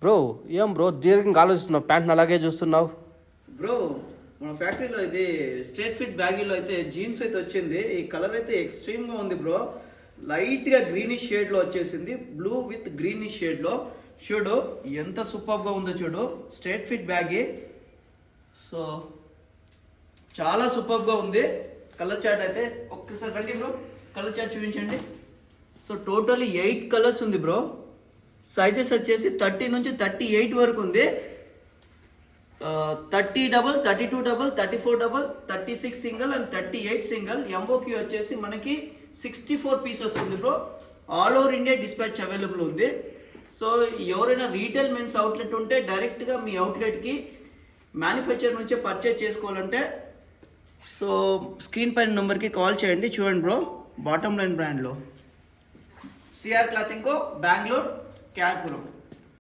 Bro ఏం bro దీర్ఘంగా ఆలోచిస్తున్నావు, ప్యాంట్ని అలాగే చూస్తున్నావు? బ్రో మన ఫ్యాక్టరీలో ఇది స్ట్రేట్ ఫిట్ బ్యాగీలో అయితే జీన్స్ అయితే వచ్చింది. ఈ కలర్ అయితే ఎక్స్ట్రీమ్గా ఉంది బ్రో. లైట్గా గ్రీనిష్ షేడ్లో వచ్చేసింది, బ్లూ విత్ గ్రీనిష్ షేడ్లో. చూడు ఎంత సూపర్గా ఉందో చూడు, స్ట్రేట్ ఫిట్ బ్యాగీ. సో చాలా సూపర్గా ఉంది. కలర్ చార్ట్ అయితే ఒక్కసారి రండి బ్రో, కలర్ చార్ట్ చూపించండి. సో టోటలీ 8 కలర్స్ ఉంది బ్రో. సైజెస్ వచ్చేసి 30 నుంచి 38 వరకు ఉంది. 30 double, 32 double, 34 double, 36 single and 38 single. MOQ వచ్చేసి మనకి 64 పీసెస్ ఉంది bro. All over India dispatch available ఉంది. సో ఎవరైనా రీటైల్ మెన్స్ అవుట్లెట్ ఉంటే డైరెక్ట్గా మీ అవుట్లెట్కి మ్యానుఫ్యాక్చర్ నుంచే పర్చేజ్ చేసుకోవాలంటే సో స్క్రీన్ పైన నెంబర్కి కాల్ చేయండి. చూడండి బ్రో, బాటమ్ లైన్ బ్రాండ్లో సిఆర్ క్లాతింగ్ కో, బెంగళూరు, క్యార్పురం.